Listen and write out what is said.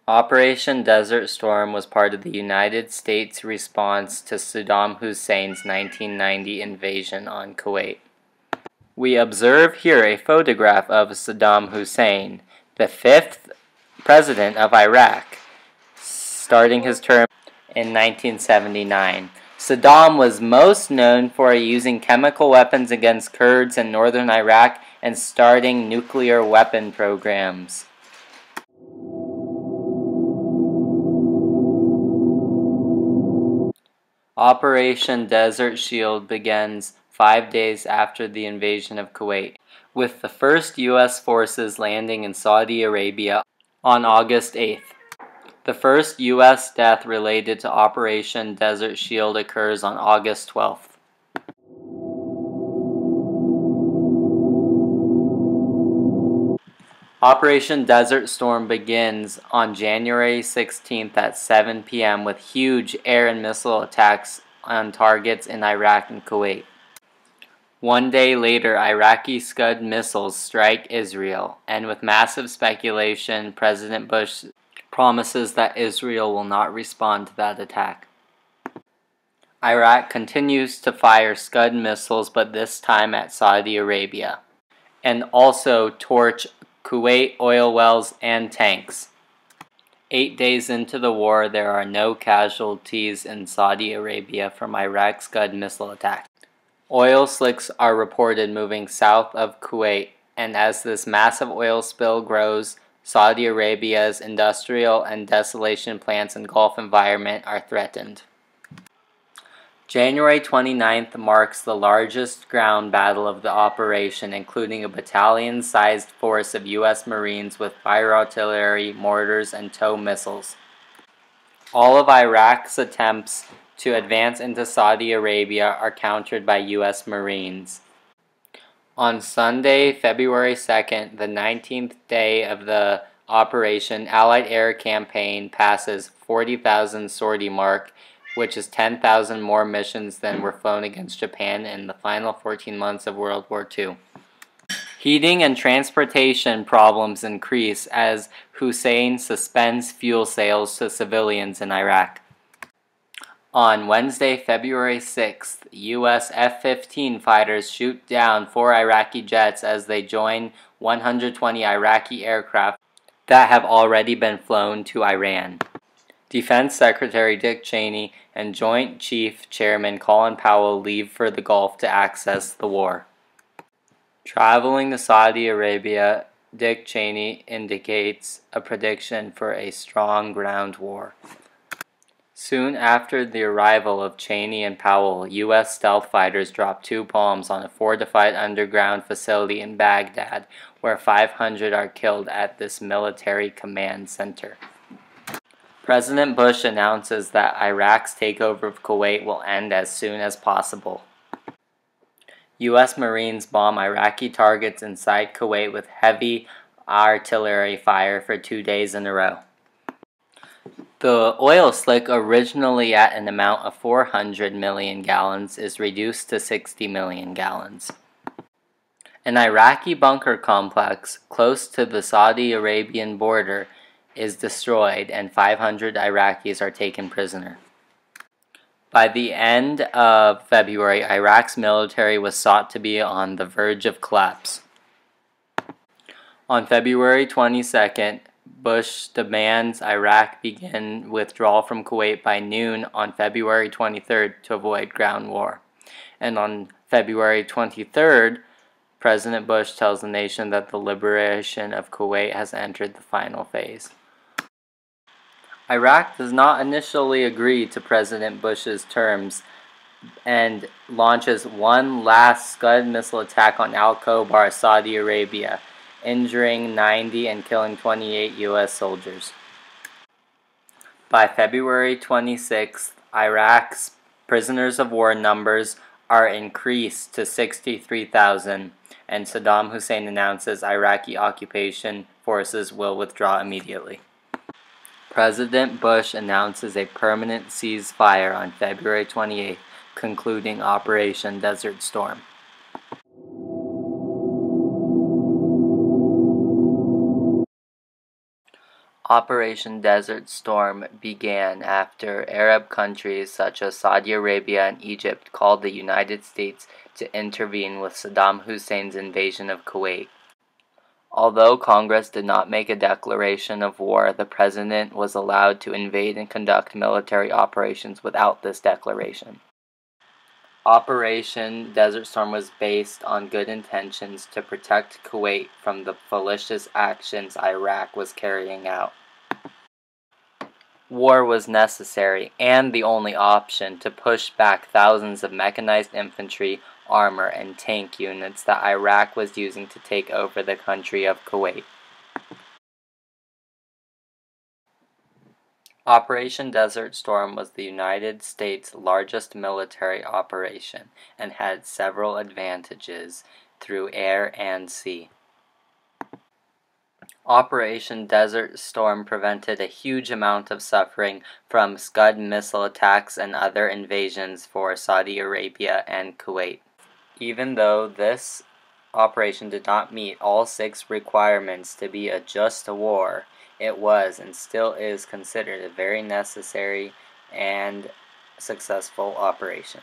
Operation Desert Storm was part of the United States response to Saddam Hussein's 1990 invasion on Kuwait. We observe here a photograph of Saddam Hussein, the fifth president of Iraq, starting his term in 1979. Saddam was most known for using chemical weapons against Kurds in northern Iraq and starting nuclear weapon programs. Operation Desert Shield begins 5 days after the invasion of Kuwait, with the first U.S. forces landing in Saudi Arabia on August 8th. The first U.S. death related to Operation Desert Shield occurs on August 12th. Operation Desert Storm begins on January 16th at 7 p.m. with huge air and missile attacks on targets in Iraq and Kuwait. 1 day later, Iraqi Scud missiles strike Israel, and with massive speculation, President Bush promises that Israel will not respond to that attack. Iraq continues to fire Scud missiles, but this time at Saudi Arabia, and also torch Kuwait oil wells and tanks. 8 days into the war, there are no casualties in Saudi Arabia from Iraq's Scud missile attack. Oil slicks are reported moving south of Kuwait, and as this massive oil spill grows, Saudi Arabia's industrial and desalination plants and Gulf environment are threatened. January 29th marks the largest ground battle of the operation, including a battalion-sized force of U.S. Marines with fire artillery, mortars, and tow missiles. All of Iraq's attempts to advance into Saudi Arabia are countered by U.S. Marines. On Sunday, February 2nd, the 19th day of the operation, Allied air campaign passes 40,000 sortie mark, which is 10,000 more missions than were flown against Japan in the final 14 months of World War II. Heating and transportation problems increase as Hussein suspends fuel sales to civilians in Iraq. On Wednesday, February 6th, U.S. F-15 fighters shoot down 4 Iraqi jets as they join 120 Iraqi aircraft that have already been flown to Iran. Defense Secretary Dick Cheney and Joint Chief Chairman Colin Powell leave for the Gulf to access the war. Traveling to Saudi Arabia, Dick Cheney indicates a prediction for a strong ground war. Soon after the arrival of Cheney and Powell, U.S. stealth fighters dropped 2 bombs on a fortified underground facility in Baghdad, where 500 are killed at this military command center. President Bush announces that Iraq's takeover of Kuwait will end as soon as possible. U.S. Marines bomb Iraqi targets inside Kuwait with heavy artillery fire for 2 days in a row. The oil slick, originally at an amount of 400 million gallons, is reduced to 60 million gallons. An Iraqi bunker complex close to the Saudi Arabian border is destroyed, and 500 Iraqis are taken prisoner. By the end of February, Iraq's military was thought to be on the verge of collapse. On February 22nd, Bush demands Iraq begin withdrawal from Kuwait by noon on February 23rd to avoid ground war. And on February 23rd, President Bush tells the nation that the liberation of Kuwait has entered the final phase. Iraq does not initially agree to President Bush's terms and launches one last Scud missile attack on Al-Khobar, Saudi Arabia, injuring 90 and killing 28 U.S. soldiers. By February 26th, Iraq's prisoners of war numbers are increased to 63,000, and Saddam Hussein announces Iraqi occupation forces will withdraw immediately. President Bush announces a permanent ceasefire on February 28th, concluding Operation Desert Storm. Operation Desert Storm began after Arab countries such as Saudi Arabia and Egypt called the United States to intervene with Saddam Hussein's invasion of Kuwait. Although Congress did not make a declaration of war, the President was allowed to invade and conduct military operations without this declaration. Operation Desert Storm was based on good intentions to protect Kuwait from the malicious actions Iraq was carrying out. War was necessary and the only option to push back thousands of mechanized infantry, armor, and tank units that Iraq was using to take over the country of Kuwait. Operation Desert Storm was the United States' largest military operation and had several advantages through air and sea. Operation Desert Storm prevented a huge amount of suffering from Scud missile attacks and other invasions for Saudi Arabia and Kuwait. Even though this operation did not meet all 6 requirements to be a just war, it was and still is considered a very necessary and successful operation.